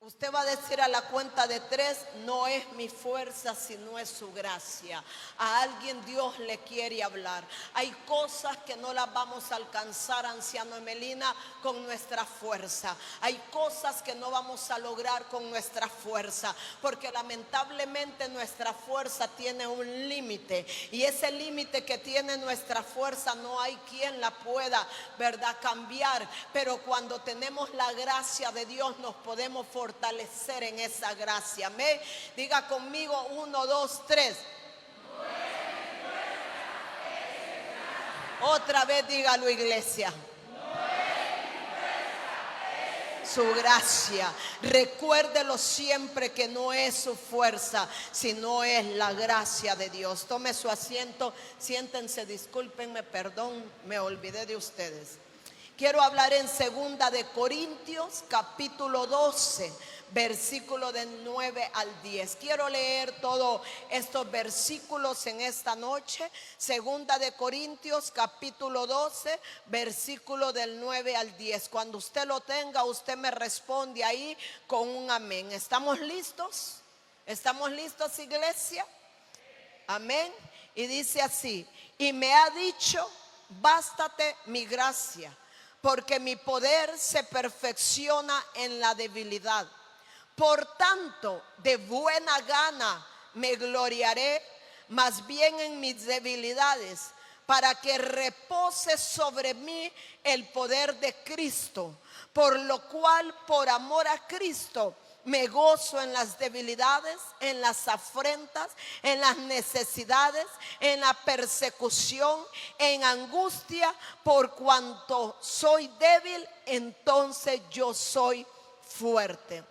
Usted va a decir a la cuenta de 3, no es mi fuerza, sino es su gracia. A alguien Dios le quiere hablar. Hay cosas que no las vamos a alcanzar, anciano Emelina, con nuestra fuerza. Hay cosas que no vamos a lograr con nuestra fuerza, porque lamentablemente nuestra fuerza tiene un límite. Y ese límite que tiene nuestra fuerza no hay quien la pueda, ¿verdad?, cambiar. Pero cuando tenemos la gracia de Dios nos podemos fortalecer en esa gracia. Amén. Diga conmigo 1, 2, 3. Otra vez dígalo, iglesia. Su gracia. Recuérdelo siempre que no es su fuerza, sino es la gracia de Dios. Tome su asiento, siéntense, discúlpenme, perdón, me olvidé de ustedes. Quiero hablar en 2 de Corintios, capítulo 12, versículo del 9 al 10. Quiero leer todos estos versículos en esta noche. 2 de Corintios, capítulo 12, versículo del 9 al 10. Cuando usted lo tenga, usted me responde ahí con un amén. ¿Estamos listos? ¿Estamos listos, iglesia? Amén. Y dice así: y me ha dicho, bástate mi gracia, porque mi poder se perfecciona en la debilidad. Por tanto, de buena gana me gloriaré, más bien en mis debilidades, para que repose sobre mí el poder de Cristo. Por lo cual, por amor a Cristo, me gozo en las debilidades, en las afrentas, en las necesidades, en la persecución, en angustia. Por cuanto soy débil, entonces yo soy fuerte.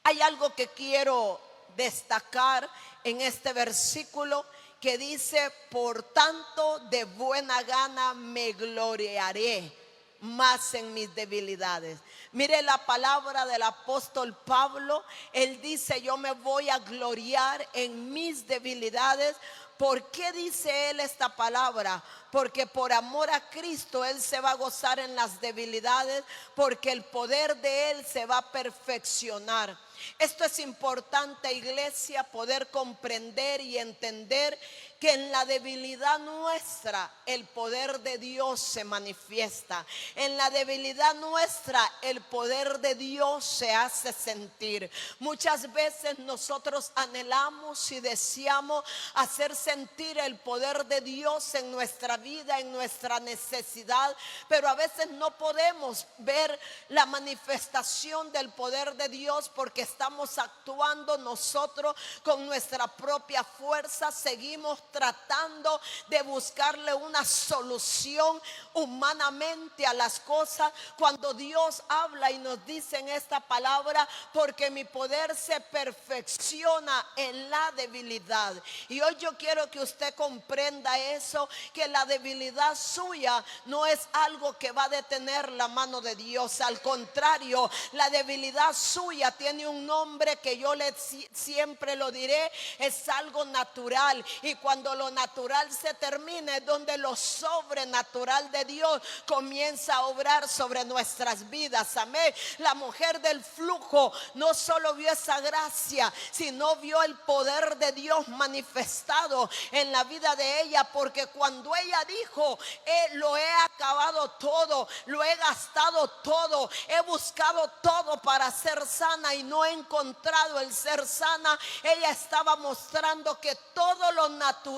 Hay algo que quiero destacar en este versículo que dice: por tanto, de buena gana me gloriaré más en mis debilidades. Mire la palabra del apóstol Pablo. Él dice: yo me voy a gloriar en mis debilidades. ¿Por qué dice él esta palabra? Porque por amor a Cristo él se va a gozar en las debilidades, porque el poder de él se va a perfeccionar. Esto es importante, iglesia, poder comprender y entender que en la debilidad nuestra el poder de Dios se manifiesta. En la debilidad nuestra el poder de Dios se hace sentir. Muchas veces nosotros anhelamos y deseamos hacer sentir el poder de Dios en nuestra vida, en nuestra necesidad, pero a veces no podemos ver la manifestación del poder de Dios porque estamos actuando nosotros con nuestra propia fuerza. Seguimos tratando de buscarle una solución humanamente a las cosas, cuando Dios habla y nos dice en esta palabra: porque mi poder se perfecciona en la debilidad. Y hoy yo quiero que usted comprenda eso, que la debilidad suya no es algo que va a detener la mano de Dios. Al contrario, la debilidad suya tiene un nombre que yo siempre lo diré: es algo natural. Y cuando lo natural se termina, es donde lo sobrenatural de Dios comienza a obrar sobre nuestras vidas. Amén. La mujer del flujo no solo vio esa gracia, sino vio el poder de Dios manifestado en la vida de ella, porque cuando ella dijo: lo he acabado todo, lo he gastado todo, he buscado todo para ser sana y no he encontrado el ser sana, ella estaba mostrando que todo lo natural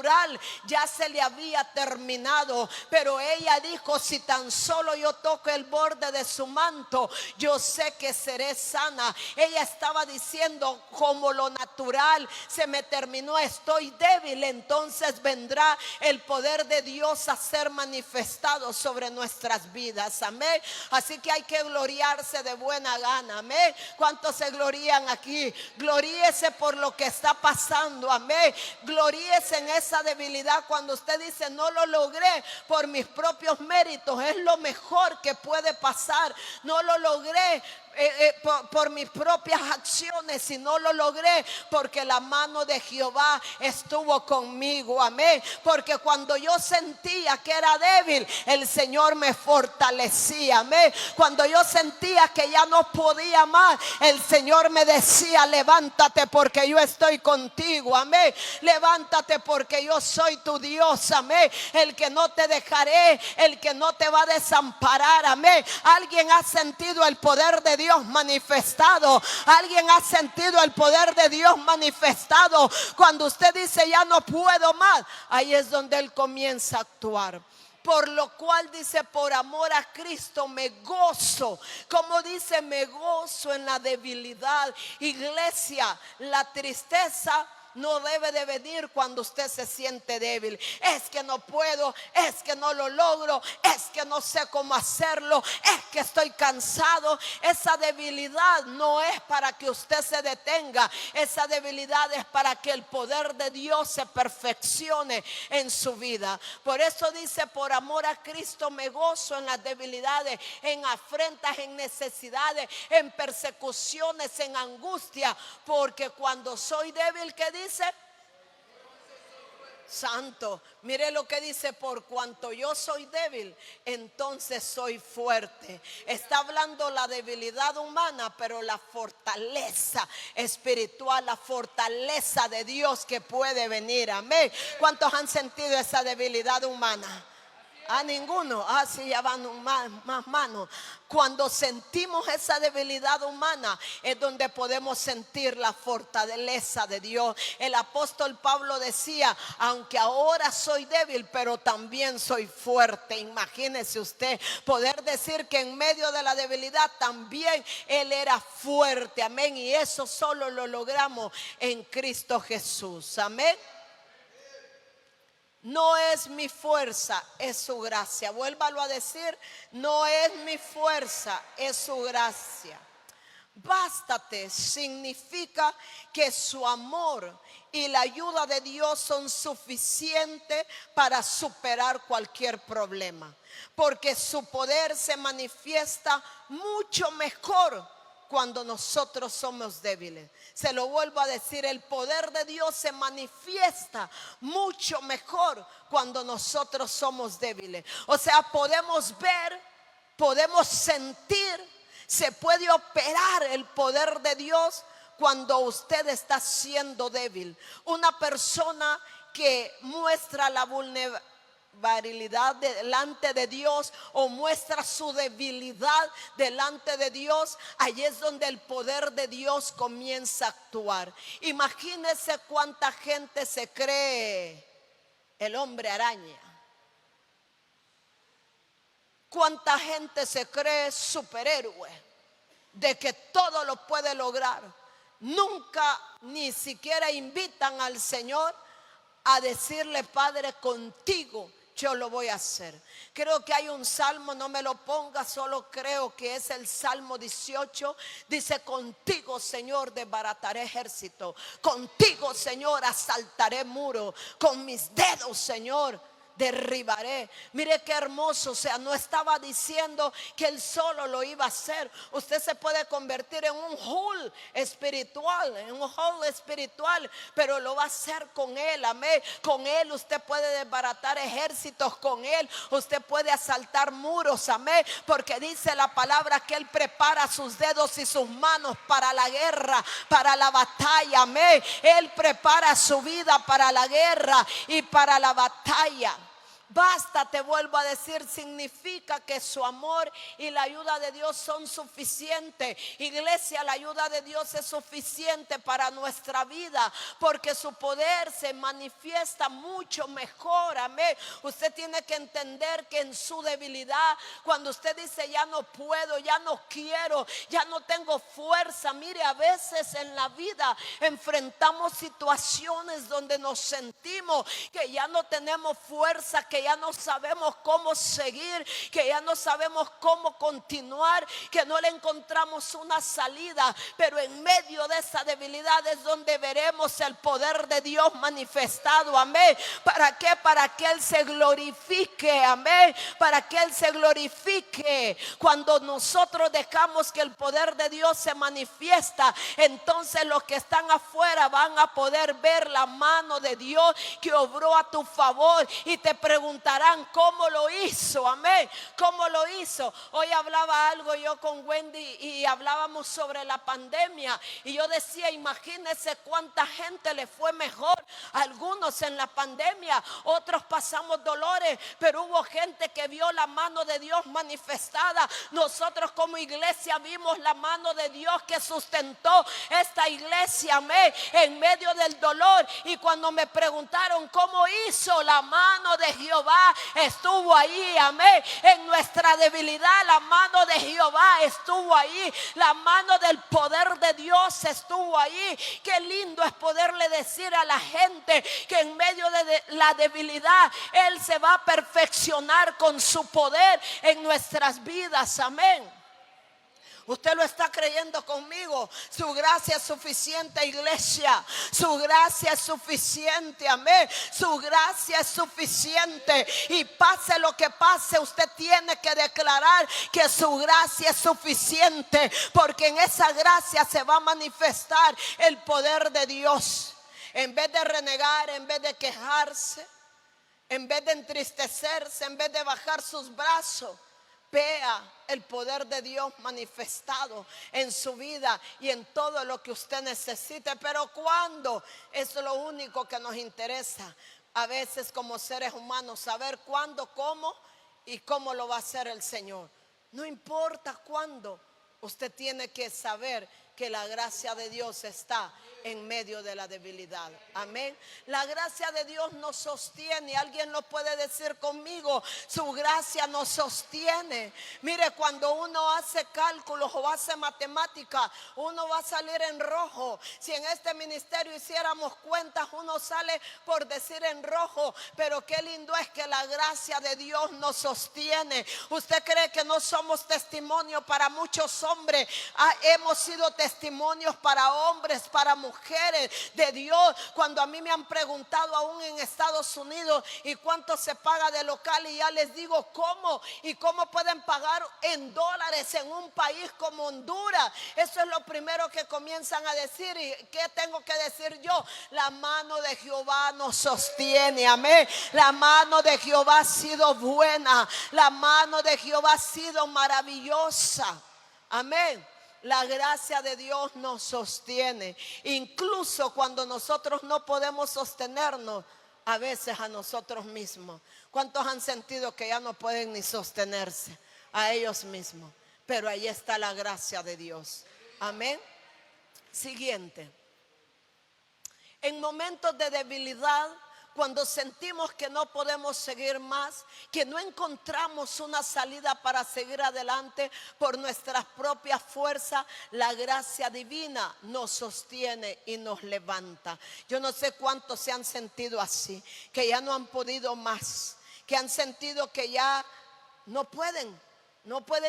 ya se le había terminado. Pero ella dijo: si tan solo yo toco el borde de su manto, yo sé que seré sana. Ella estaba diciendo: como lo natural se me terminó, estoy débil, entonces vendrá el poder de Dios a ser manifestado sobre nuestras vidas. Amén. Así que hay que gloriarse de buena gana. Amén. ¿Cuántos se glorían aquí? Gloríese por lo que está pasando. Amén. Gloríese en esa debilidad. Cuando usted dice: no lo logré por mis propios méritos, es lo mejor que puede pasar. No lo logré por mis propias acciones, y no lo logré porque la mano de Jehová estuvo conmigo. Amén. Porque cuando yo sentía que era débil, el Señor me fortalecía. Amén. Cuando yo sentía que ya no podía más, el Señor me decía: levántate porque yo estoy contigo. Amén. Levántate porque yo soy tu Dios. Amén. El que no te dejaré, el que no te va a desamparar. Amén. Alguien ha sentido el poder de Dios manifestado. Alguien ha sentido el poder de Dios manifestado. Cuando usted dice: ya no puedo más, ahí es donde Él comienza a actuar. Por lo cual dice: por amor a Cristo me gozo. Como dice, me gozo en la debilidad. Iglesia, la tristeza no debe de venir cuando usted se siente débil. Es que no puedo, es que no lo logro, es que no sé cómo hacerlo, es que estoy cansado. Esa debilidad no es para que usted se detenga. Esa debilidad es para que el poder de Dios se perfeccione en su vida. Por eso dice: por amor a Cristo me gozo en las debilidades, en afrentas, en necesidades, en persecuciones, en angustia. Porque cuando soy débil, ¿qué dice? Santo, mire lo que dice: por cuanto yo soy débil, entonces soy fuerte. Está hablando la debilidad humana, pero la fortaleza espiritual, la fortaleza de Dios que puede venir. Amén. ¿Cuántos han sentido esa debilidad humana? A ninguno. Sí, ya van más manos. Cuando sentimos esa debilidad humana es donde podemos sentir la fortaleza de Dios. El apóstol Pablo decía: aunque ahora soy débil, pero también soy fuerte. Imagínese usted poder decir que en medio de la debilidad también él era fuerte. Amén. Y eso solo lo logramos en Cristo Jesús. Amén. No es mi fuerza, es su gracia. Vuélvalo a decir: no es mi fuerza, es su gracia. Bástate significa que su amor y la ayuda de Dios son suficientes para superar cualquier problema. Porque su poder se manifiesta mucho mejor cuando nosotros somos débiles. Se lo vuelvo a decir: el poder de Dios se manifiesta mucho mejor cuando nosotros somos débiles. O sea, podemos ver, podemos sentir, se puede operar el poder de Dios cuando usted está siendo débil. Una persona que muestra la vulnerabilidad delante de Dios, o muestra su debilidad delante de Dios, ahí es donde el poder de Dios comienza a actuar. Imagínese cuánta gente se cree el hombre araña, cuánta gente se cree superhéroe, de que todo lo puede lograr. Nunca ni siquiera invitan al Señor a decirle: Padre, contigo yo lo voy a hacer. Creo que hay un salmo, no me lo ponga, solo creo que es el Salmo 18. Dice: contigo, Señor, desbarataré ejército, contigo, Señor, asaltaré muro, con mis dedos, Señor, derribaré. Mire qué hermoso. O sea, no estaba diciendo que él solo lo iba a hacer. Usted se puede convertir en un Hulk espiritual, pero lo va a hacer con él. Amén. Con él usted puede desbaratar ejércitos, con él usted puede asaltar muros. Amén. Porque dice la palabra que él prepara sus dedos y sus manos para la guerra, para la batalla. Amén. Él prepara su vida para la guerra y para la batalla. Basta, te vuelvo a decir, significa que su amor y la ayuda de Dios son suficientes. Iglesia, la ayuda de Dios es suficiente para nuestra vida, porque su poder se manifiesta mucho mejor. Amén. Usted tiene que entender que en su debilidad, cuando usted dice: ya no puedo, ya no quiero, ya no tengo fuerza. Mire, a veces en la vida enfrentamos situaciones donde nos sentimos que ya no tenemos fuerza, que que ya no sabemos cómo seguir, que ya no sabemos cómo continuar, que no le encontramos una salida. Pero en medio de esa debilidad es donde veremos el poder de Dios manifestado. Amén. ¿Para qué? Para que Él se glorifique. Amén. Para que Él se glorifique. Cuando nosotros dejamos que el poder de Dios se manifiesta, entonces los que están afuera van a poder ver la mano de Dios que obró a tu favor, y te preguntarán cómo lo hizo. Amén. ¿Cómo lo hizo? Hoy hablaba algo yo con Wendy y hablábamos sobre la pandemia, y yo decía, imagínense cuánta gente le fue mejor. Algunos en la pandemia, otros pasamos dolores, pero hubo gente que vio la mano de Dios manifestada. Nosotros como iglesia vimos la mano de Dios que sustentó esta iglesia, amén, en medio del dolor. Y cuando me preguntaron cómo hizo, la mano de Jehová estuvo ahí, amén. En nuestra debilidad la mano de Jehová estuvo ahí, la mano del poder de Dios estuvo ahí. Qué lindo es poderle decir a la gente que en medio de la debilidad Él se va a perfeccionar con su poder en nuestras vidas, amén. Usted lo está creyendo conmigo. Su gracia es suficiente, iglesia. Su gracia es suficiente, amén. Su gracia es suficiente. Y pase lo que pase, usted tiene que declarar que su gracia es suficiente, porque en esa gracia se va a manifestar el poder de Dios. En vez de renegar, en vez de quejarse, en vez de entristecerse, en vez de bajar sus brazos, vea el poder de Dios manifestado en su vida y en todo lo que usted necesite. Pero ¿cuándo? Es lo único que nos interesa a veces como seres humanos, saber cuándo, cómo y cómo lo va a hacer el Señor. No importa cuándo, usted tiene que saber que la gracia de Dios está en medio de la debilidad. Amén. La gracia de Dios nos sostiene. Alguien lo puede decir conmigo. Su gracia nos sostiene. Mire, cuando uno hace cálculos o hace matemática, uno va a salir en rojo. Si en este ministerio hiciéramos cuentas, uno sale por decir en rojo. Pero qué lindo es que la gracia de Dios nos sostiene. ¿Usted cree que no somos testimonio para muchos hombres? Hemos sido testimonios para hombres, para mujeres de Dios. Cuando a mí me han preguntado aún en Estados Unidos, ¿y cuánto se paga de local? Y ya les digo, ¿cómo? ¿Y cómo pueden pagar en dólares en un país como Honduras? Eso es lo primero que comienzan a decir. ¿Y qué tengo que decir yo? La mano de Jehová nos sostiene, amén. La mano de Jehová ha sido buena. La mano de Jehová ha sido maravillosa, amén. La gracia de Dios nos sostiene. Incluso cuando nosotros no podemos sostenernos, a veces a nosotros mismos. ¿Cuántos han sentido que ya no pueden ni sostenerse a ellos mismos? Pero ahí está la gracia de Dios. Amén. Siguiente. En momentos de debilidad, cuando sentimos que no podemos seguir más, que no encontramos una salida para seguir adelante por nuestras propias fuerzas, la gracia divina nos sostiene y nos levanta. Yo no sé cuántos se han sentido así, que ya no han podido más, que han sentido que ya no pueden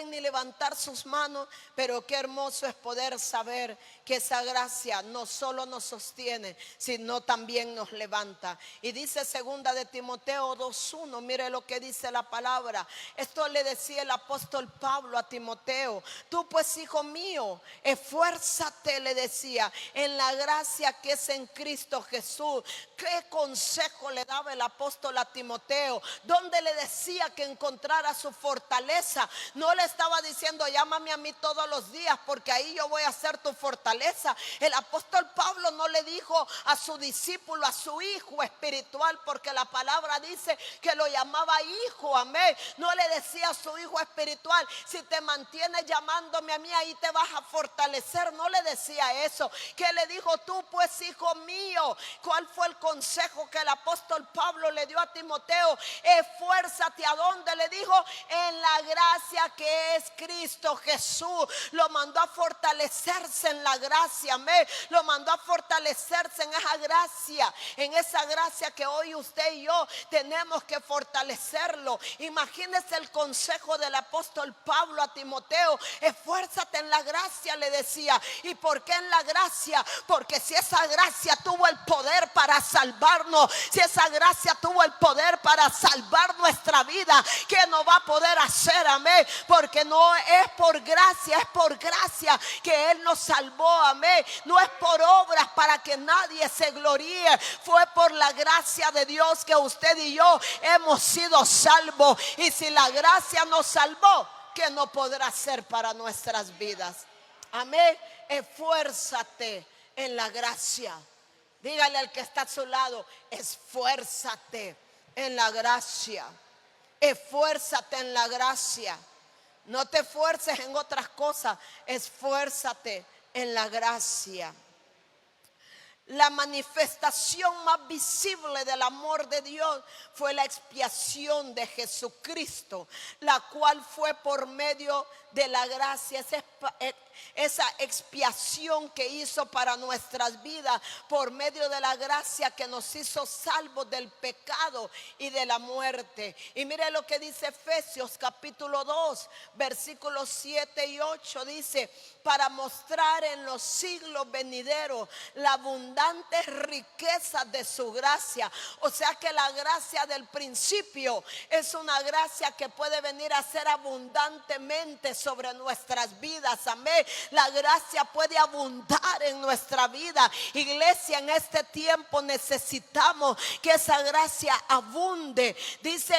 ni levantar sus manos. Pero qué hermoso es poder saber que esa gracia no solo nos sostiene, sino también nos levanta. Y dice segunda de Timoteo 2:1, mire lo que dice la palabra. Esto le decía el apóstol Pablo a Timoteo. Tú pues, hijo mío, esfuérzate, le decía, en la gracia que es en Cristo Jesús. ¿Qué consejo le daba el apóstol a Timoteo? Donde le decía que encontrara su fortaleza. No le estaba diciendo, llámame a mí todos los días, porque ahí yo voy a ser tu fortaleza. El apóstol Pablo no le dijo a su discípulo, a su hijo espiritual, porque la palabra dice que lo llamaba hijo, amén. No le decía a su hijo espiritual, si te mantienes llamándome a mí, ahí te vas a fortalecer. No le decía eso. ¿Qué le dijo? Tú pues, hijo mío. ¿Cuál fue el consejo que el apóstol Pablo le dio a Timoteo? Esfuérzate. ¿A dónde le dijo? En la gracia gracia que es Cristo Jesús lo mandó a fortalecerse en la gracia, amén. Lo mandó a fortalecerse en esa gracia que hoy usted y yo tenemos que fortalecerlo. Imagínese el consejo del apóstol Pablo a Timoteo: esfuérzate en la gracia, le decía. ¿Y por qué en la gracia? Porque si esa gracia tuvo el poder para salvarnos, si esa gracia tuvo el poder para salvar nuestra vida, ¿qué no va a poder hacer? Amén. Porque no es por gracia, es por gracia que Él nos salvó, amén. No es por obras para que nadie se gloríe. Fue por la gracia de Dios que usted y yo hemos sido salvos. Y si la gracia nos salvó, ¿qué no podrá hacer para nuestras vidas? Amén. Esfuérzate en la gracia. Dígale al que está a su lado: esfuérzate en la gracia. Esfuérzate en la gracia. No te esfuerces en otras cosas. Esfuérzate en la gracia. La manifestación más visible del amor de Dios fue la expiación de Jesucristo, la cual fue por medio de la gracia. Esa expiación que hizo para nuestras vidas por medio de la gracia, que nos hizo salvos del pecado y de la muerte. Y mire lo que dice Efesios capítulo 2 versículos 7 y 8. Dice: para mostrar en los siglos venideros la abundante riqueza de su gracia. O sea que la gracia del principio es una gracia que puede venir a ser abundantemente sobre nuestras vidas, amén. La gracia puede abundar en nuestra vida. Iglesia, en este tiempo necesitamos que esa gracia abunde. Dice: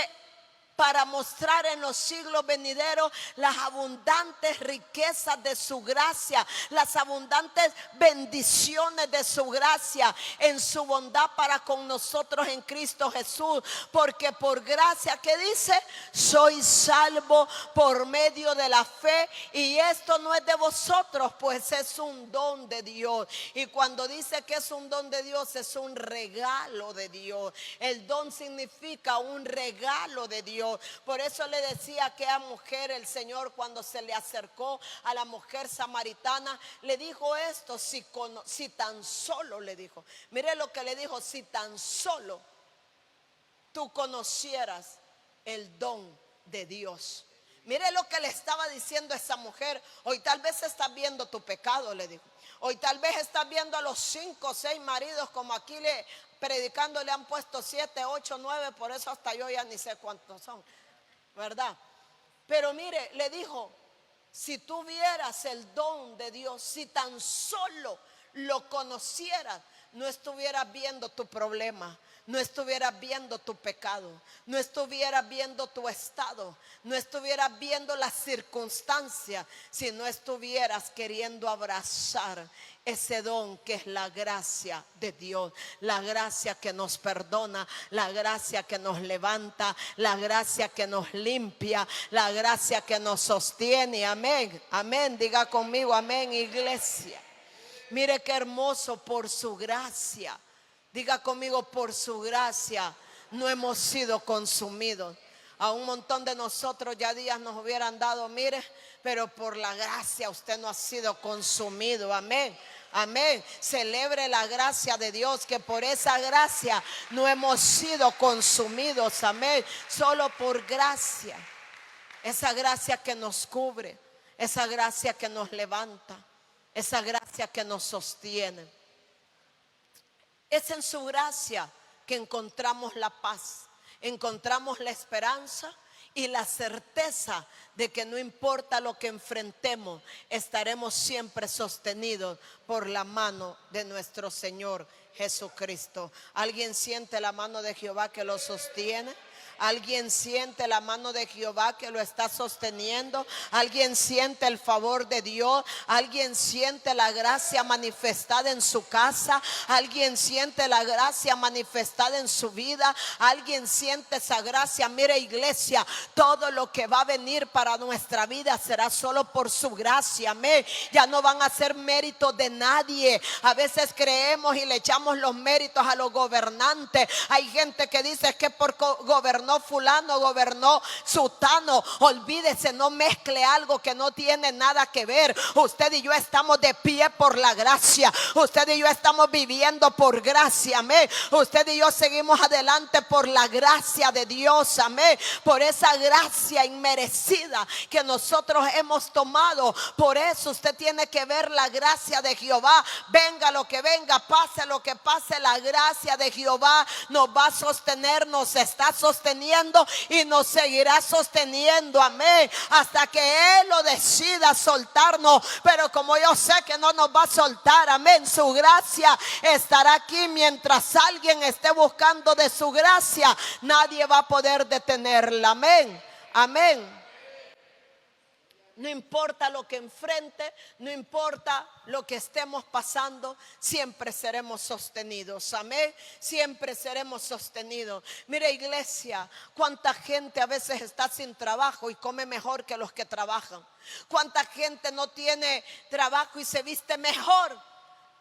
para mostrar en los siglos venideros las abundantes riquezas de su gracia, las abundantes bendiciones de su gracia en su bondad para con nosotros en Cristo Jesús. Porque por gracia, ¿qué dice? Soy salvo por medio de la fe, y esto no es de vosotros, pues es un don de Dios. Y cuando dice que es un don de Dios, es un regalo de Dios. El don significa un regalo de Dios. Por eso le decía a aquella mujer, el Señor, cuando se le acercó a la mujer samaritana, le dijo esto: si tan solo, le dijo, mire lo que le dijo: si tan solo tú conocieras el don de Dios. Mire lo que le estaba diciendo a esa mujer: hoy tal vez estás viendo tu pecado, le dijo. Hoy tal vez estás viendo a los 5 o 6 maridos, como aquí predicando le han puesto 7, 8, 9, por eso hasta yo ya ni sé cuántos son, ¿verdad? Pero mire, le dijo: si tú vieras el don de Dios, si tan solo lo conocieras, no estuvieras viendo tu problema, no estuvieras viendo tu pecado, no estuvieras viendo tu estado, no estuvieras viendo las circunstancias, si no estuvieras queriendo abrazar ese don que es la gracia de Dios, la gracia que nos perdona, la gracia que nos levanta, la gracia que nos limpia, la gracia que nos sostiene. Amén, amén, diga conmigo amén, iglesia. Mire qué hermoso, por su gracia. Diga conmigo: por su gracia no hemos sido consumidos. A un montón de nosotros ya días nos hubieran dado, mire, pero por la gracia usted no ha sido consumido. Amén, amén. Celebre la gracia de Dios, que por esa gracia no hemos sido consumidos. Amén. Solo por gracia. Esa gracia que nos cubre, esa gracia que nos levanta, esa gracia que nos sostiene. Es en su gracia que encontramos la paz, encontramos la esperanza y la certeza de que no importa lo que enfrentemos, estaremos siempre sostenidos por la mano de nuestro Señor Jesucristo. ¿Alguien siente la mano de Jehová que lo sostiene? ¿Alguien siente la mano de Jehová que lo está sosteniendo? ¿Alguien siente el favor de Dios? ¿Alguien siente la gracia manifestada en su casa? ¿Alguien siente la gracia manifestada en su vida? ¿Alguien siente esa gracia? Mire, iglesia, todo lo que va a venir para nuestra vida será solo por su gracia. Amén. Ya no van a ser méritos de nadie. A veces creemos y le echamos los méritos a los gobernantes. Hay gente que dice que por gobernar gobernó fulano, gobernó sutano. Olvídese, no mezcle algo que no tiene nada que ver. Usted y yo estamos de pie por la gracia. Usted y yo estamos viviendo por gracia, amén. Usted y yo seguimos adelante por la gracia de Dios, amén. Por esa gracia inmerecida que nosotros hemos tomado. Por eso usted tiene que ver la gracia de Jehová. Venga lo que venga, pase lo que pase, la gracia de Jehová nos va a sostener, nos está sosteniendo y nos seguirá sosteniendo, amén, hasta que Él lo decida soltarnos. Pero como yo sé que no nos va a soltar, amén, su gracia estará aquí. Mientras alguien esté buscando de su gracia, nadie va a poder detenerla, amén, amén. No importa lo que enfrente, no importa lo que estemos pasando, siempre seremos sostenidos, amén, siempre seremos sostenidos. Mire, iglesia, cuánta gente a veces está sin trabajo y come mejor que los que trabajan. Cuánta gente no tiene trabajo y se viste mejor.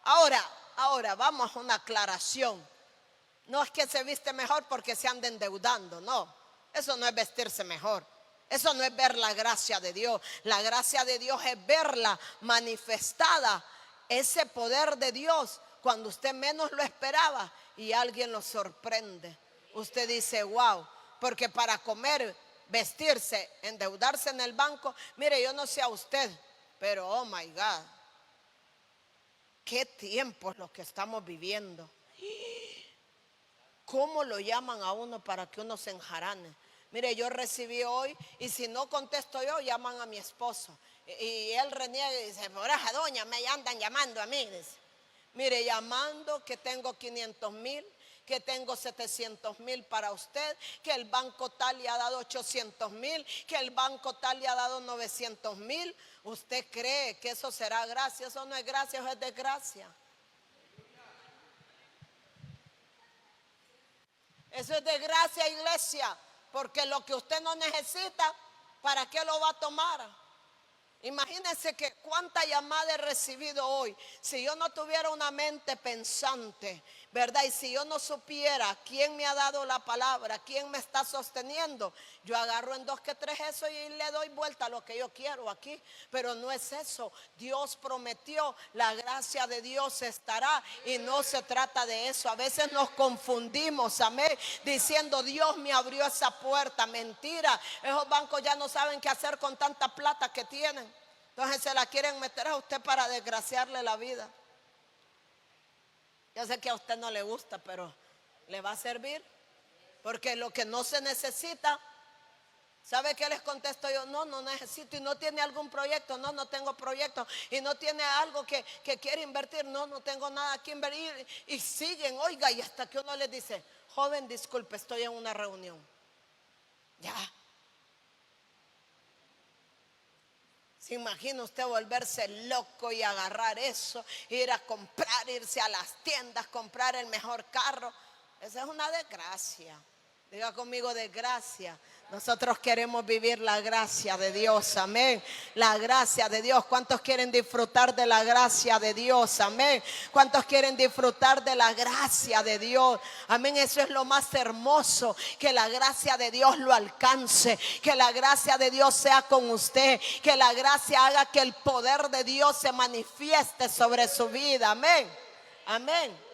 Ahora vamos a una aclaración. No es que se viste mejor porque se anda endeudando, no, eso no es vestirse mejor. Eso no es ver la gracia de Dios. La gracia de Dios es verla manifestada, ese poder de Dios, cuando usted menos lo esperaba y alguien lo sorprende. Usted dice, wow, porque para comer, vestirse, endeudarse en el banco, mire, yo no sé a usted, pero oh my God, qué tiempos los que estamos viviendo. ¿Cómo lo llaman a uno para que uno se enjarane? Mire, yo recibí hoy y si no contesto yo, llaman a mi esposo. Y él reniega y dice, por esa doña me andan llamando a mí. Dice. Mire, llamando que tengo 500,000, que tengo 700,000 para usted, que el banco tal le ha dado 800,000, que el banco tal le ha dado 900,000. ¿Usted cree que eso será gracia? Eso no es gracia, eso es desgracia. Eso es desgracia, iglesia. Porque lo que usted no necesita, ¿para qué lo va a tomar? Imagínense que cuánta llamada he recibido hoy. Si yo no tuviera una mente pensante, ¿verdad? Y si yo no supiera quién me ha dado la palabra, quién me está sosteniendo, yo agarro en 2 que 3 eso y le doy vuelta a lo que yo quiero aquí. Pero no es eso. Dios prometió, la gracia de Dios estará y no se trata de eso. A veces nos confundimos, amén, diciendo Dios me abrió esa puerta. Mentira, esos bancos ya no saben qué hacer con tanta plata que tienen. Entonces se la quieren meter a usted para desgraciarle la vida. Yo sé que a usted no le gusta, pero le va a servir. Porque lo que no se necesita, ¿sabe qué les contesto yo? No necesito. ¿Y no tiene algún proyecto? No tengo proyecto. ¿Y no tiene algo que quiere invertir? No tengo nada que invertir. Y siguen, oiga, y hasta que uno les dice, joven, disculpe, estoy en una reunión. Ya. ¿Se imagina usted volverse loco y agarrar eso, ir a comprar, irse a las tiendas, comprar el mejor carro? Esa es una desgracia. Diga conmigo, desgracia. Nosotros queremos vivir la gracia de Dios, amén. La gracia de Dios. ¿Cuántos quieren disfrutar de la gracia de Dios? Amén. ¿Cuántos quieren disfrutar de la gracia de Dios? Amén. Eso es lo más hermoso, que la gracia de Dios lo alcance, que la gracia de Dios sea con usted, que la gracia haga que el poder de Dios se manifieste sobre su vida. Amén. Amén.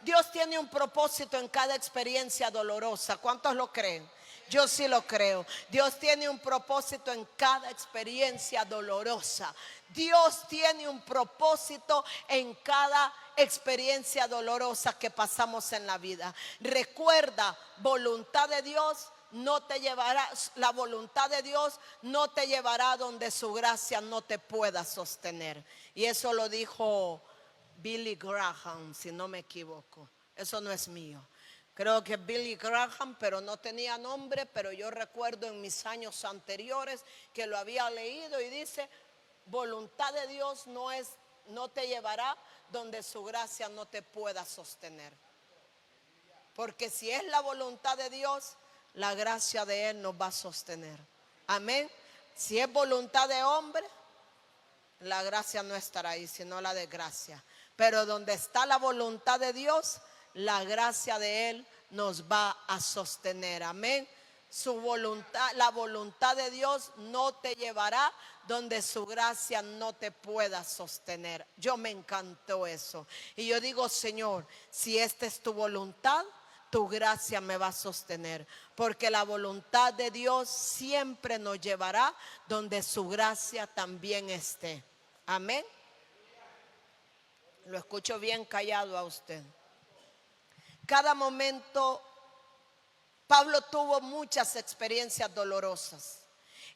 Dios tiene un propósito en cada experiencia dolorosa. ¿Cuántos lo creen? Yo sí lo creo. Dios tiene un propósito en cada experiencia dolorosa. Dios tiene un propósito en cada experiencia dolorosa que pasamos en la vida. Recuerda, voluntad de Dios no te llevará, la voluntad de Dios no te llevará donde su gracia no te pueda sostener. Y eso lo dijo Billy Graham, si no me equivoco. Eso no es mío. Creo que Billy Graham, pero no tenía nombre, pero yo recuerdo en mis años anteriores que lo había leído y dice, voluntad de Dios no te llevará donde su gracia no te pueda sostener. Porque si es la voluntad de Dios, la gracia de Él nos va a sostener. Amén. Si es voluntad de hombre, la gracia no estará ahí, sino la desgracia. Pero donde está la voluntad de Dios, la gracia de Él nos va a sostener. Amén. Su voluntad, la voluntad de Dios no te llevará donde su gracia no te pueda sostener. Yo me encantó eso. Y yo digo, Señor, si esta es tu voluntad, tu gracia me va a sostener. Porque la voluntad de Dios siempre nos llevará donde su gracia también esté. Amén. Lo escucho bien callado a usted. Cada momento Pablo tuvo muchas experiencias dolorosas,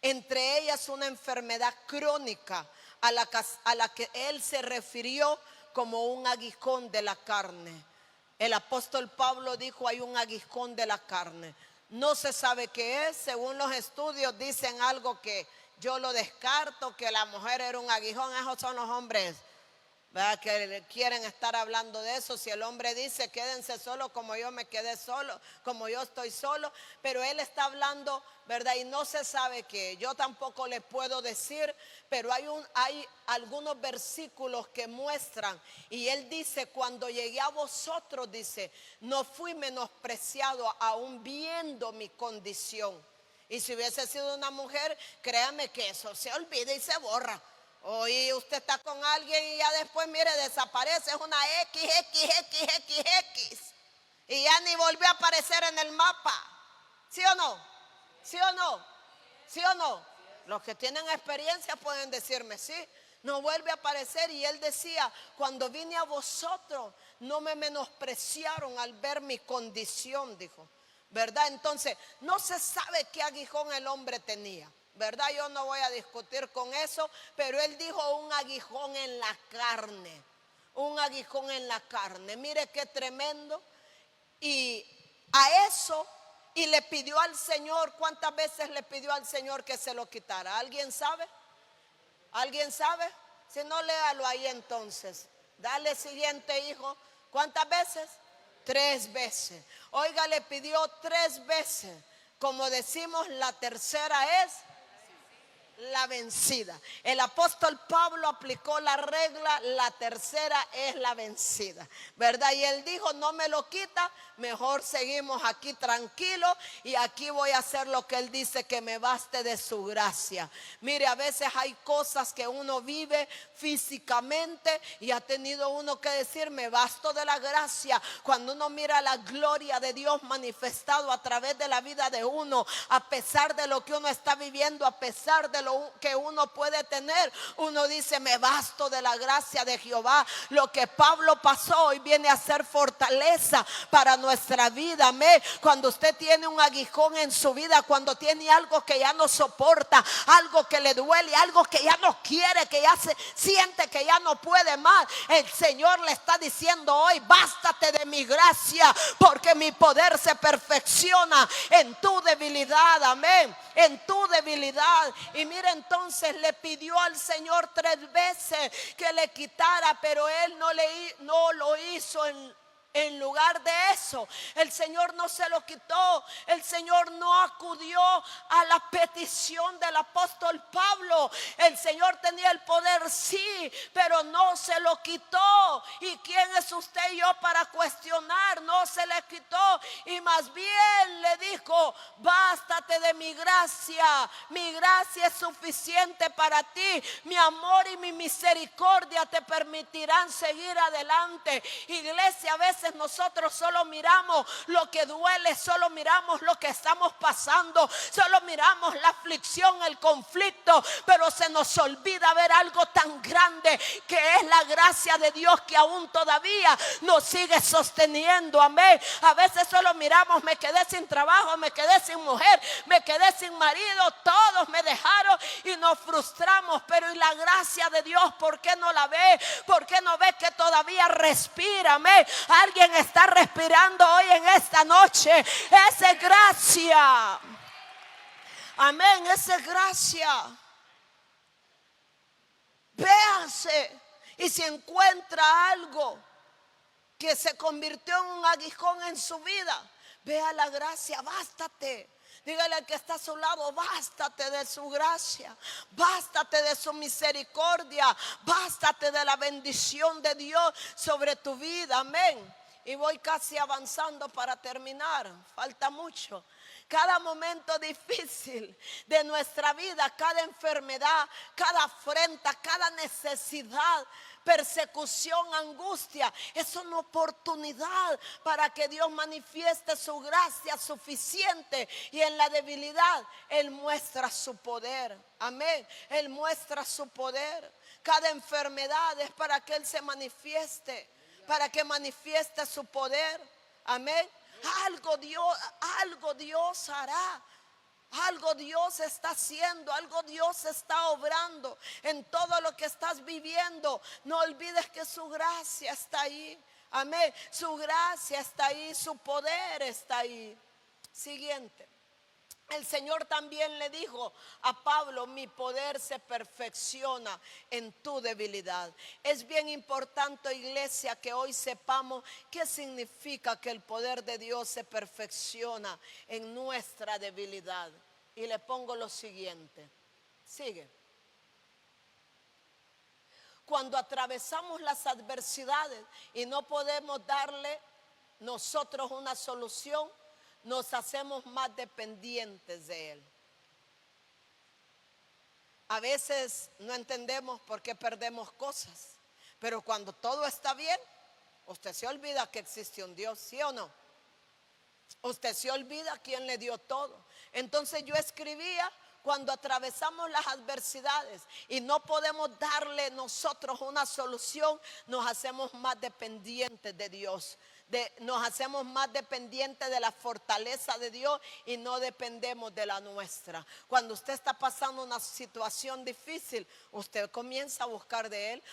entre ellas una enfermedad crónica a la que él se refirió como un aguijón de la carne. El apóstol Pablo dijo: hay un aguijón de la carne. No se sabe qué es, según los estudios dicen algo que yo lo descarto, que la mujer era un aguijón. Esos son los hombres, ¿verdad?, que quieren estar hablando de eso. Si el hombre dice: quédense solo como yo me quedé solo, como yo estoy solo, pero él está hablando, ¿verdad? Y no se sabe qué. Yo tampoco le puedo decir, pero hay algunos versículos que muestran, y él dice: cuando llegué a vosotros, dice, no fui menospreciado aún viendo mi condición. Y si hubiese sido una mujer, créame que eso se olvida y se borra. Hoy usted está con alguien y ya después, mire, desaparece, es una XXXXX y ya ni volvió a aparecer en el mapa. ¿Sí o no? ¿Sí o no? ¿Sí o no? Los que tienen experiencia pueden decirme sí. No vuelve a aparecer. Y él decía: cuando vine a vosotros no me menospreciaron al ver mi condición, dijo, ¿verdad? Entonces no se sabe qué aguijón el hombre tenía, ¿verdad? Yo no voy a discutir con eso, pero él dijo un aguijón en la carne. Un aguijón en la carne. Mire qué tremendo. Y a eso, y le pidió al Señor. ¿Cuántas veces le pidió al Señor que se lo quitara? ¿Alguien sabe? ¿Alguien sabe? Si no, léalo ahí entonces. Dale siguiente, hijo. ¿Cuántas veces? 3 veces. Oiga, le pidió 3 veces. Como decimos, la tercera es la vencida. El apóstol Pablo aplicó la regla: la tercera es la vencida, ¿verdad? Y él dijo: no me lo quita, mejor seguimos aquí tranquilos, y aquí voy a hacer lo que él dice, que me baste de su gracia. Mire, a veces hay cosas que uno vive físicamente y ha tenido uno que decir: me basto de la gracia. Cuando uno mira la gloria de Dios manifestado a través de la vida de uno, a pesar de lo que uno está viviendo, a pesar de lo que uno puede tener, uno dice: me basto de la gracia de Jehová. Lo que Pablo pasó hoy viene a ser fortaleza para nuestra vida. Amén. Cuando usted tiene un aguijón en su vida, cuando tiene algo que ya no soporta, algo que le duele, algo que ya no quiere, que ya se siente que ya no puede más, el Señor le está diciendo hoy: bástate de mi gracia, porque mi poder se perfecciona en tu debilidad. Amén. En tu debilidad. Y mire, entonces le pidió al Señor 3 veces que le quitara, pero él no lo hizo. En lugar de eso, el Señor no se lo quitó. El Señor no acudió a la petición del apóstol Pablo. El Señor tenía el poder, sí, pero no se lo quitó. ¿Y quién es usted y yo para cuestionar? No se le quitó, y más bien le dijo: bástate de mi gracia. Mi gracia es suficiente para ti. Mi amor y mi misericordia te permitirán seguir adelante. Iglesia, a veces nosotros solo miramos lo que duele, solo miramos lo que estamos pasando, solo miramos la aflicción, el conflicto, pero se nos olvida ver algo tan grande, que es la gracia de Dios, que aún todavía nos sigue sosteniendo. Amén. A veces solo miramos: me quedé sin trabajo, me quedé sin mujer, me quedé sin marido, todos me dejaron, y nos frustramos. Pero ¿y la gracia de Dios? ¿Por qué no la ve? ¿Por qué no ve que todavía respira? Amén. Alguien está respirando hoy en esta noche. Esa es gracia. Amén. Esa es gracia. Véase, y si encuentra algo que se convirtió en un aguijón en su vida, vea la gracia. Bástate. Dígale al que está a su lado: bástate de su gracia, bástate de su misericordia, bástate de la bendición de Dios sobre tu vida. Amén. Y voy casi avanzando para terminar, falta mucho. cada momento difícil de nuestra vida, cada enfermedad, cada afrenta, cada necesidad, persecución, angustia, es una oportunidad para que Dios manifieste su gracia suficiente, y en la debilidad Él muestra su poder. Amén. Él muestra su poder. Cada enfermedad es para que Él se manifieste, para que manifieste su poder. Amén. Algo Dios hará. Algo Dios está haciendo, algo Dios está obrando en todo lo que estás viviendo. No olvides que su gracia está ahí. Amén. Su gracia está ahí, su poder está ahí. Siguiente. El Señor también le dijo a Pablo: mi poder se perfecciona en tu debilidad. Es bien importante, iglesia, que hoy sepamos qué significa que el poder de Dios se perfecciona en nuestra debilidad. Y le pongo lo siguiente. Sigue. Cuando atravesamos las adversidades y no podemos darle nosotros una solución, nos hacemos más dependientes de Él. A veces no entendemos por qué perdemos cosas, pero cuando todo está bien, usted se olvida que existe un Dios, ¿sí o no? Usted se olvida quién le dio todo. Entonces yo escribía: cuando atravesamos las adversidades y no podemos darle nosotros una solución, nos hacemos más dependientes de Dios. Nos hacemos más dependientes de la fortaleza de Dios y no dependemos de la nuestra. Cuando usted está pasando una situación difícil, usted comienza a buscar de Él.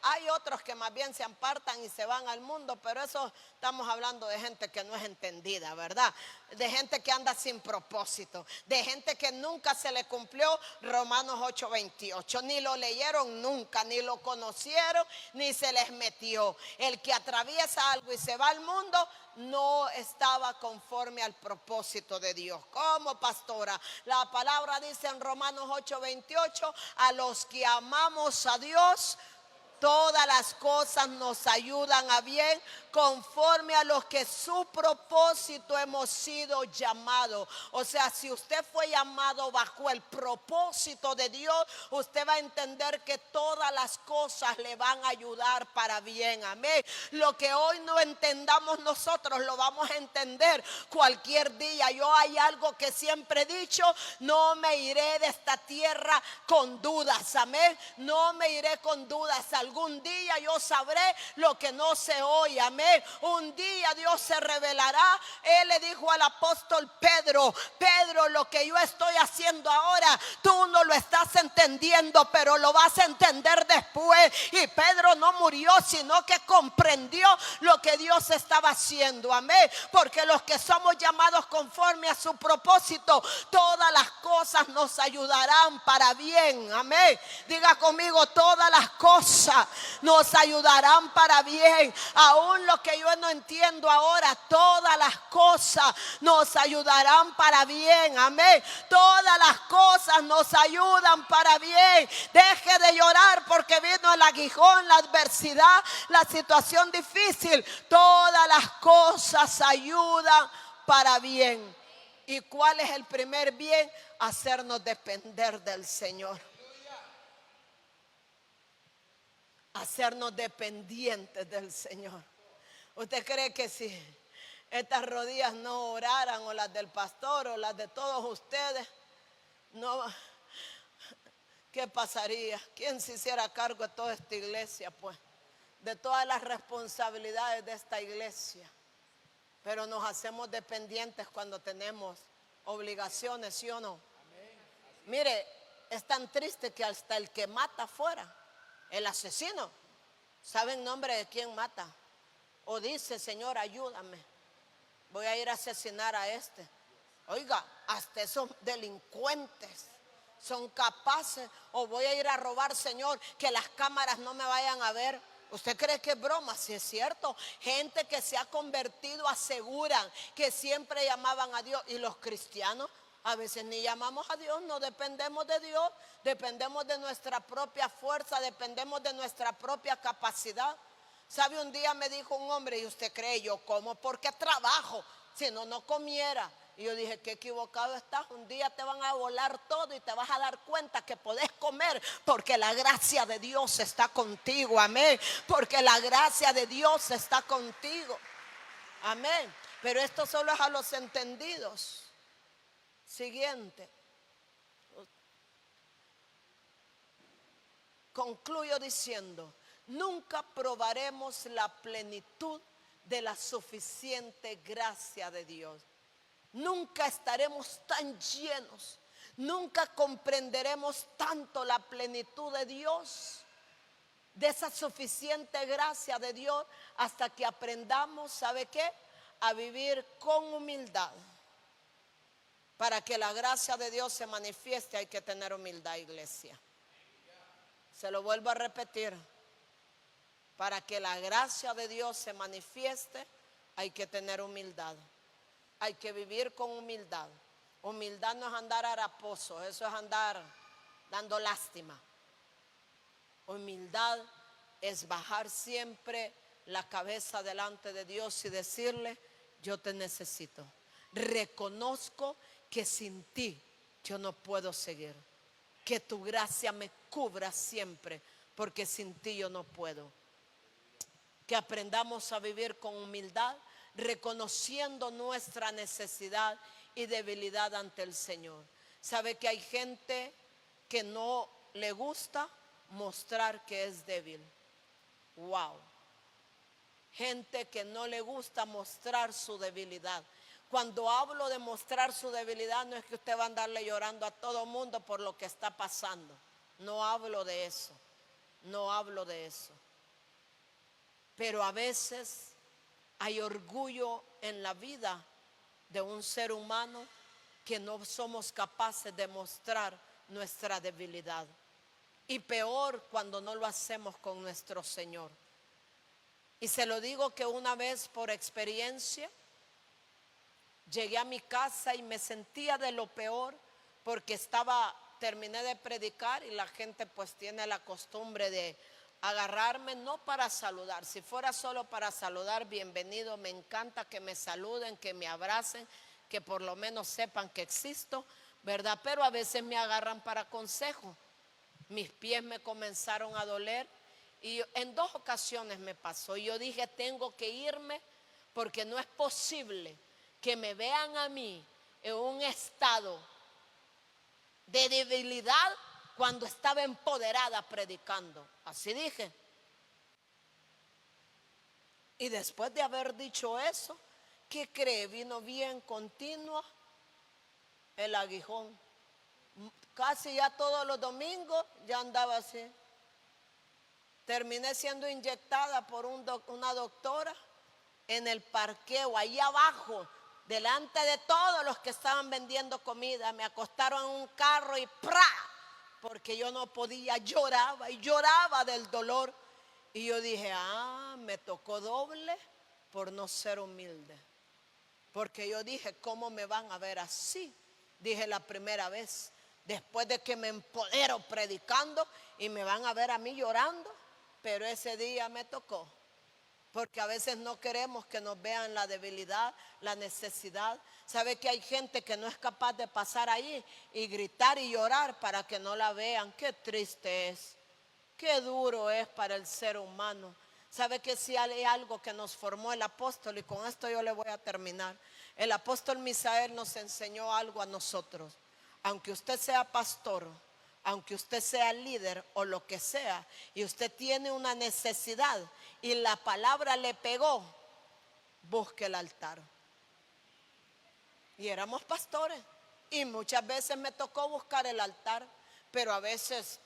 Hay otros que más bien se apartan y se van al mundo, pero eso estamos hablando de gente que no es entendida, ¿verdad? De gente que anda sin propósito, de gente que nunca se le cumplió Romanos 8:28, ni lo leyeron nunca, ni lo conocieron, ni se les metió. El que atraviesa algo y se va al mundo no estaba conforme al propósito de Dios. Como pastora, la palabra dice en Romanos 8:28: a los que amamos a Dios, todas las cosas nos ayudan a bien, conforme a los que su propósito hemos sido llamados. O sea, si usted fue llamado bajo el propósito de Dios, usted va a entender que todas las cosas le van a ayudar para bien. Amén. Lo que hoy no entendamos nosotros, lo vamos a entender cualquier día. Yo hay algo que siempre he dicho: no me iré de esta tierra con dudas. Amén. No me iré con dudas. Algún día yo sabré lo que no sé hoy. Amén. Un día Dios se revelará. Él le dijo al apóstol Pedro: Pedro, lo que yo estoy haciendo ahora, tú no lo estás entendiendo, pero lo vas a entender después. Y Pedro no murió, sino que comprendió lo que Dios estaba haciendo. Amén. Porque los que somos llamados conforme a su propósito, todas las cosas nos ayudarán para bien. Amén. Diga conmigo: todas las cosas nos ayudarán para bien. Aún lo que yo no entiendo ahora, todas las cosas nos ayudarán para bien. Amén. Todas las cosas nos ayudan para bien. Deje de llorar porque vino el aguijón, la adversidad, la situación difícil. Todas las cosas ayudan para bien. ¿Y cuál es el primer bien? Hacernos depender del Señor. Hacernos dependientes del Señor. ¿Usted cree que si estas rodillas no oraran, o las del pastor, o las de todos ustedes, no, qué pasaría? ¿Quién se hiciera cargo de toda esta iglesia, pues? De todas las responsabilidades de esta iglesia. Pero nos hacemos dependientes cuando tenemos obligaciones, ¿sí o no? Mire, es tan triste que hasta el que mata afuera, el asesino, sabe en nombre de quién mata. O dice: Señor, ayúdame, voy a ir a asesinar a este. Oiga, hasta esos delincuentes son capaces. O voy a ir a robar, Señor, que las cámaras no me vayan a ver. ¿Usted cree que es broma? Si es cierto. Gente que se ha convertido aseguran que siempre llamaban a Dios. Y los cristianos a veces ni llamamos a Dios, no dependemos de Dios, dependemos de nuestra propia fuerza, dependemos de nuestra propia capacidad. ¿Sabe? Un día me dijo un hombre: ¿y usted cree? Yo como porque trabajo, si no, no comiera. Y yo dije, qué equivocado estás. Un día te van a volar todo y te vas a dar cuenta que podés comer porque la gracia de Dios está contigo. Amén. Porque la gracia de Dios está contigo. Amén. Pero esto solo es a los entendidos. Siguiente. Concluyo diciendo, nunca probaremos la plenitud de la suficiente gracia de Dios. Nunca estaremos tan llenos, nunca comprenderemos tanto la plenitud de Dios, de esa suficiente gracia de Dios, hasta que aprendamos, ¿sabe qué? A vivir con humildad. Para que la gracia de Dios se manifieste hay que tener humildad, iglesia. Se lo vuelvo a repetir. Para que la gracia de Dios se manifieste hay que tener humildad. Hay que vivir con humildad. Humildad no es andar haraposo, eso es andar dando lástima. Humildad es bajar siempre la cabeza delante de Dios y decirle, yo te necesito. Reconozco que sin ti yo no puedo seguir. Que tu gracia me cubra siempre, porque sin ti yo no puedo. Que aprendamos a vivir con humildad, reconociendo nuestra necesidad y debilidad ante el Señor. ¿Sabe que hay gente que no le gusta mostrar que es débil? Wow. Gente que no le gusta mostrar su debilidad. Cuando hablo de mostrar su debilidad, no es que usted va a andarle llorando a todo mundo por lo que está pasando. No hablo de eso. No hablo de eso. Pero a veces hay orgullo en la vida de un ser humano que no somos capaces de mostrar nuestra debilidad. Y peor cuando no lo hacemos con nuestro Señor. Y se lo digo que una vez por experiencia, llegué a mi casa y me sentía de lo peor porque terminé de predicar y la gente pues tiene la costumbre de agarrarme, no para saludar. Si fuera solo para saludar, bienvenido, me encanta que me saluden, que me abracen, que por lo menos sepan que existo, ¿verdad? Pero a veces me agarran para consejo. Mis pies me comenzaron a doler y en 2 ocasiones me pasó. Y yo dije, tengo que irme porque no es posible que me vean a mí en un estado de debilidad cuando estaba empoderada predicando. Así dije. Y después de haber dicho eso, ¿qué cree? Vino bien continua el aguijón. Casi ya todos los domingos ya andaba así. Terminé siendo inyectada por una doctora en el parqueo, ahí abajo, delante de todos los que estaban vendiendo comida. Me acostaron en un carro y ¡pra! Porque yo no podía, lloraba y lloraba del dolor. Y yo dije, me tocó doble por no ser humilde. Porque yo dije, ¿cómo me van a ver así? Dije la primera vez, después de que me empodero predicando y me van a ver a mí llorando. Pero ese día me tocó. Porque a veces no queremos que nos vean la debilidad, la necesidad. ¿Sabe que hay gente que no es capaz de pasar ahí y gritar y llorar para que no la vean? Qué triste es, qué duro es para el ser humano. ¿Sabe que si hay algo que nos formó el apóstol? Y con esto yo le voy a terminar. El apóstol Misael nos enseñó algo a nosotros. Aunque usted sea pastor, aunque usted sea líder o lo que sea, y usted tiene una necesidad y la palabra le pegó, busque el altar. Y éramos pastores y muchas veces me tocó buscar el altar, pero a veces,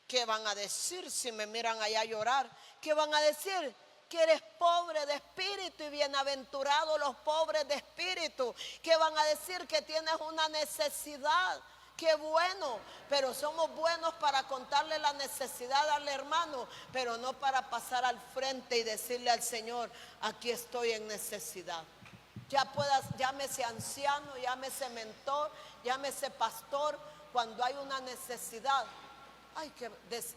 ¿qué van a decir si me miran allá llorar? ¿Qué van a decir? Que eres pobre de espíritu y bienaventurados los pobres de espíritu. ¿Qué van a decir? Que tienes una necesidad. Qué bueno, pero somos buenos para contarle la necesidad al hermano, pero no para pasar al frente y decirle al Señor, aquí estoy en necesidad. Llámese anciano, llámese mentor, llámese pastor, cuando hay una necesidad, hay que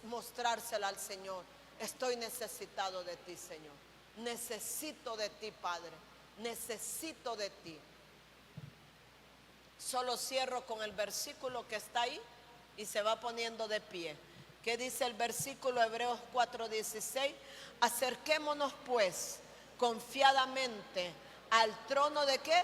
mostrársela al Señor. Estoy necesitado de ti, Señor. Necesito de ti, Padre. Necesito de ti. Solo cierro con el versículo que está ahí y se va poniendo de pie. ¿Qué dice el versículo? Hebreos 4:16. Acerquémonos pues confiadamente al trono ¿de qué?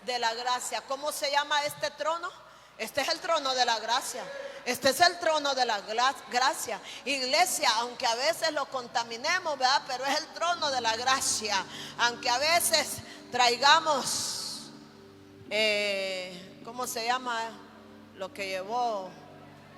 De la gracia. ¿Cómo se llama este trono? Este es el trono de la gracia. Este es el trono de la gracia. Iglesia, aunque a veces lo contaminemos, ¿verdad? Pero es el trono de la gracia. Aunque a veces traigamos, ¿cómo se llama? Lo que llevó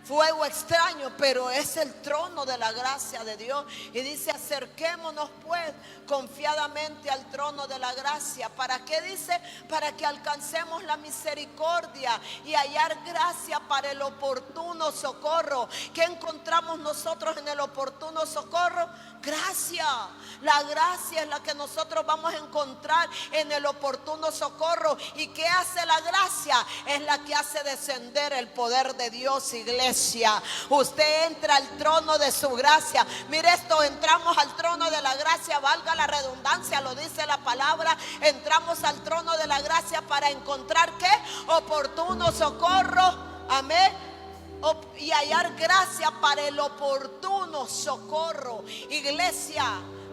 fuego extraño, pero es el trono de la gracia de Dios. Y dice: acerquémonos pues confiadamente al trono de la gracia. ¿Para qué dice? Para que alcancemos la misericordia y hallar gracia para el oportuno socorro. ¿Qué encontramos nosotros en el oportuno socorro? Gracia. La gracia es la que nosotros vamos a encontrar en el oportuno socorro. ¿Y qué hace la gracia? Es la que hace descender el poder de Dios, iglesia. Usted entra al trono de su gracia. Mire esto, entramos al trono de la gracia, valga la redundancia, lo dice la palabra. Entramos al trono de la gracia para encontrar ¿qué? Oportuno socorro. Amén. Y hallar gracia para el oportuno socorro. Iglesia,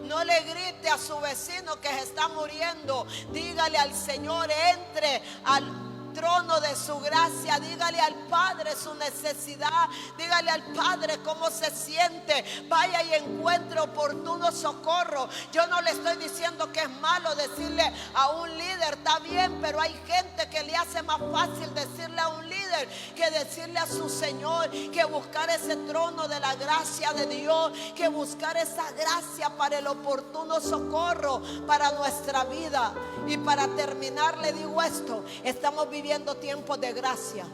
no le grite a su vecino que se está muriendo. Dígale al Señor: entre al trono de su gracia. Dígale al Padre su necesidad. Dígale al Padre cómo se siente. Vaya y encuentre oportuno socorro. Yo no le estoy diciendo que es malo decirle a un líder, está bien, pero hay gente que le hace más fácil decirle a un líder que decirle a su Señor, que buscar ese trono de la gracia de Dios, que buscar esa gracia para el oportuno socorro para nuestra vida. Y para terminar le digo esto: estamos viviendo tiempos de gracia.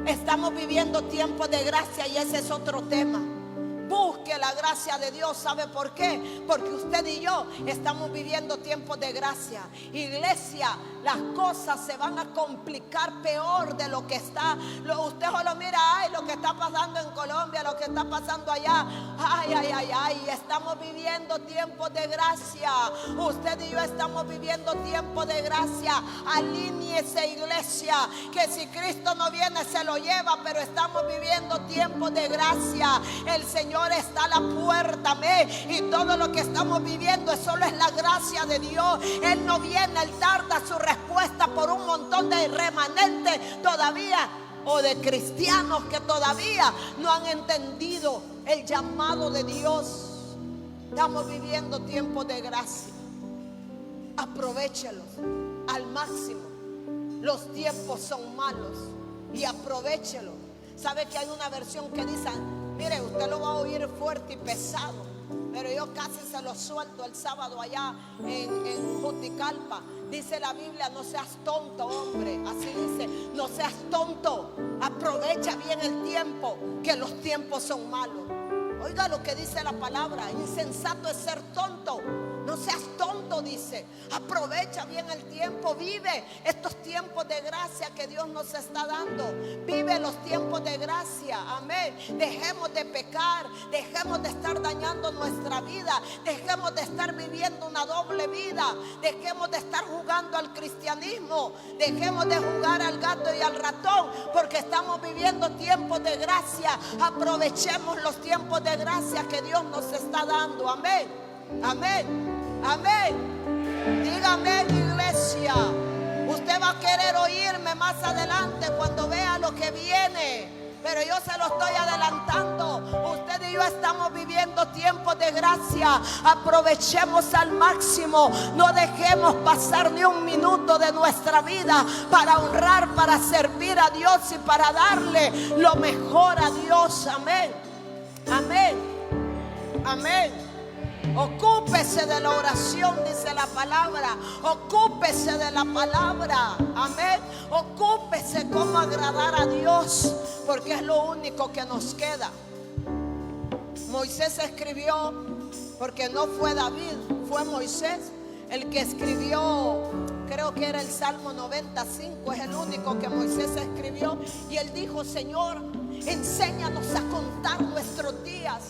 Estamos viviendo tiempos de gracia y ese es otro tema. Busque la gracia de Dios. ¿Sabe por qué? Porque usted y yo estamos viviendo tiempos de gracia. Iglesia, las cosas se van a complicar peor de lo que está. Usted solo mira, ay, lo que está pasando en Colombia, lo que está pasando allá. Ay, ay, ay, ay. Estamos viviendo tiempos de gracia. Usted y yo estamos viviendo tiempos de gracia. Alíñese, iglesia, que si Cristo no viene se lo lleva, pero estamos viviendo tiempos de gracia. El Señor está a la puerta, amén. Y todo lo que estamos viviendo solo es la gracia de Dios. Él no viene, Él tarda su respuesta por un montón de remanentes todavía, o de cristianos que todavía no han entendido el llamado de Dios. Estamos viviendo tiempos de gracia. Aprovéchelos al máximo. Los tiempos son malos y aprovéchelos. ¿Sabe que hay una versión que dice? Mire, usted lo va a oír fuerte y pesado, pero yo casi se lo suelto el sábado allá en Juticalpa. Dice la Biblia: no seas tonto, hombre. Así dice: no seas tonto. Aprovecha bien el tiempo, que los tiempos son malos. Oiga lo que dice la palabra: insensato es ser tonto. No seas tonto, dice. Aprovecha bien el tiempo. Vive estos tiempos de gracia que Dios nos está dando. Vive los tiempos de gracia. Amén. Dejemos de pecar. Dejemos de estar dañando nuestra vida. Dejemos de estar viviendo una doble vida. Dejemos de estar jugando al cristianismo. Dejemos de jugar al gato y al ratón, porque estamos viviendo tiempos de gracia. Aprovechemos los tiempos de gracia que Dios nos está dando. Amén. Amén. Amén. Dígame, iglesia. Usted va a querer oírme más adelante cuando vea lo que viene, pero yo se lo estoy adelantando. Usted y yo estamos viviendo tiempos de gracia. Aprovechemos al máximo. No dejemos pasar ni un minuto de nuestra vida para honrar, para servir a Dios y para darle lo mejor a Dios. Amén. Amén. Amén. Ocúpese de la oración, dice la palabra. Ocúpese de la palabra. Amén. Ocúpese cómo agradar a Dios, porque es lo único que nos queda. Moisés escribió, porque no fue David, fue Moisés el que escribió, creo que era el Salmo 95, es el único que Moisés escribió. Y él dijo: Señor, enséñanos a contar nuestros días.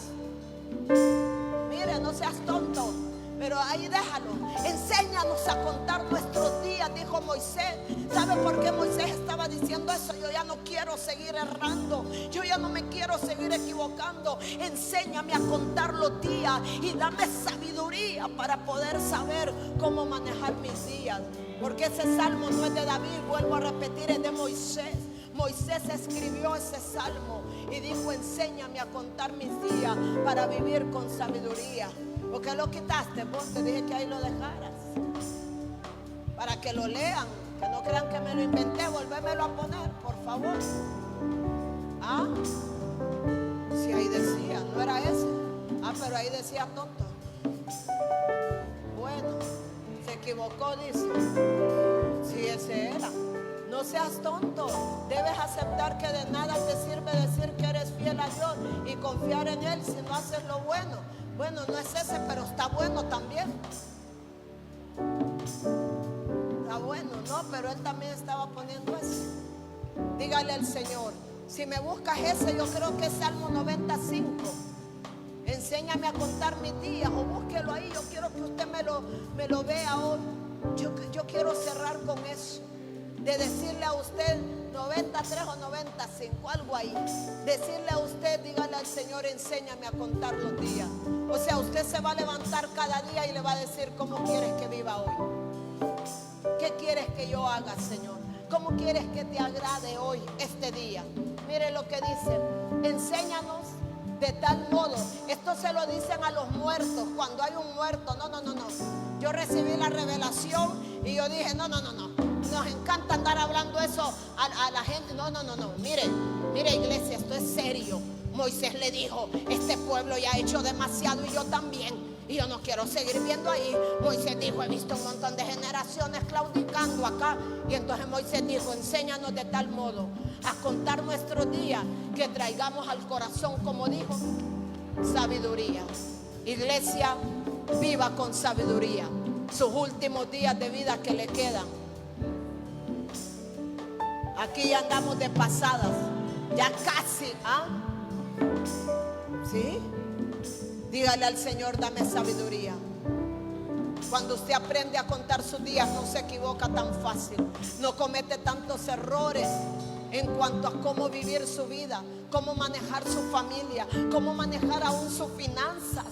Mire, no seas tonto, pero Pero ahí déjalo. Enséñanos a contar nuestros días, dijo Moisés. ¿Sabe por qué Moisés estaba diciendo eso? Yo ya no quiero seguir errando, yo ya no me quiero seguir equivocando. Enséñame a contar los días y dame sabiduría para poder saber cómo manejar mis días. Porque ese salmo no es de David, vuelvo a repetir, es de Moisés. Moisés escribió ese salmo y dijo: enséñame a contar mis días para vivir con sabiduría. ¿Por qué lo quitaste? Vos te dije que ahí lo dejaras, para que lo lean, que no crean que me lo inventé. Volvémelo a poner, por favor. Ah, si ahí decía, no era ese. Ah, pero ahí decía tonto. Bueno, se equivocó, dice. Si ese era. No seas tonto. Debes aceptar que de nada te sirve decir que eres fiel a Dios y confiar en Él si no haces lo bueno. Bueno, no es ese, pero está bueno también. Está bueno, no, pero Él también estaba poniendo ese. Dígale al Señor: si me buscas ese, yo creo que es Salmo 95. Enséñame a contar mis días, o búsquelo ahí. Yo quiero que usted me lo vea hoy. Yo quiero cerrar con eso, de decirle a usted 93 o 95, algo ahí. Decirle a usted, dígale al Señor: enséñame a contar los días. O sea, usted se va a levantar cada día y le va a decir: ¿cómo quieres que viva hoy? ¿Qué quieres que yo haga, Señor? ¿Cómo quieres que te agrade hoy, este día? Mire lo que dice: enséñanos de tal modo. Esto se lo dicen a los muertos cuando hay un muerto. No. Yo recibí la revelación y yo dije: no. Nos encanta andar hablando eso a la gente. No. Mire, iglesia, esto es serio. Moisés le dijo: este pueblo ya ha hecho demasiado y yo también. Y yo no quiero seguir viendo ahí. Moisés dijo: he visto un montón de generaciones claudicando acá. Y entonces Moisés dijo: enséñanos de tal modo a contar nuestros días que traigamos al corazón, como dijo, sabiduría. Iglesia, viva con sabiduría sus últimos días de vida que le quedan. Aquí ya andamos de pasadas, ya casi. ¿Sí? Dígale al Señor: dame sabiduría. Cuando usted aprende a contar sus días, no se equivoca tan fácil, no comete tantos errores en cuanto a cómo vivir su vida, cómo manejar su familia, cómo manejar aún sus finanzas.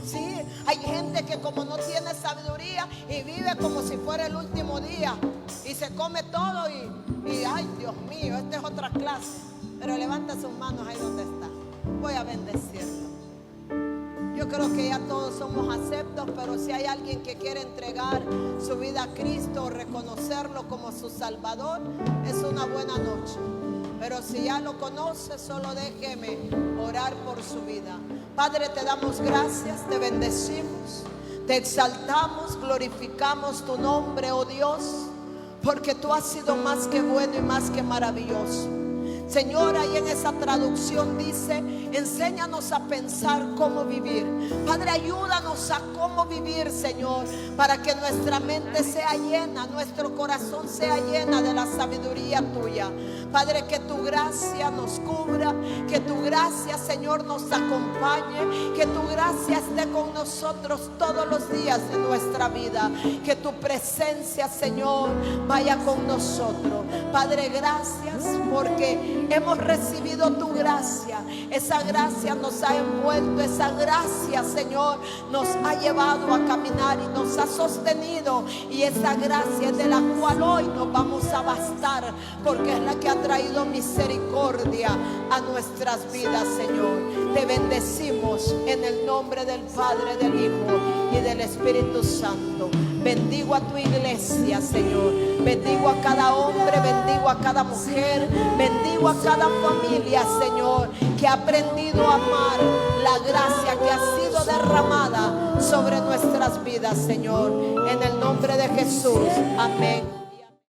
Sí, hay gente que como no tiene sabiduría y vive como si fuera el último día y se come todo y ay, Dios mío, esta es otra clase. Pero levanta sus manos ahí donde está. Voy a bendecirlo. Yo creo que ya todos somos aceptos, pero si hay alguien que quiere entregar su vida a Cristo, reconocerlo como su Salvador, es una buena noche. Pero si ya lo conoce, solo déjeme orar por su vida. Padre, te damos gracias, te bendecimos, te exaltamos, glorificamos tu nombre, oh Dios, porque tú has sido más que bueno y más que maravilloso. Señor, ahí en esa traducción dice: enséñanos a pensar cómo vivir. Padre, ayúdanos a cómo vivir, Señor, para que nuestra mente sea llena, nuestro corazón sea llena de la sabiduría tuya. Padre, que tu gracia nos cubra, que tu gracia, Señor, nos acompañe, que tu gracia esté con nosotros todos los días de nuestra vida, que tu presencia, Señor, vaya con nosotros. Padre, gracias porque hemos recibido tu gracia. Esa gracia nos ha envuelto, esa gracia, Señor, nos ha llevado a caminar y nos ha sostenido, y esa gracia es de la cual hoy nos vamos a bastar, porque es la que ha traído misericordia a nuestras vidas, Señor. Te bendecimos en el nombre del Padre, del Hijo y del Espíritu Santo. Bendigo a tu iglesia, Señor. Bendigo a cada hombre, bendigo a cada mujer, bendigo a cada familia, Señor, que ha aprendido a amar la gracia que ha sido derramada sobre nuestras vidas, Señor. En el nombre de Jesús. Amén.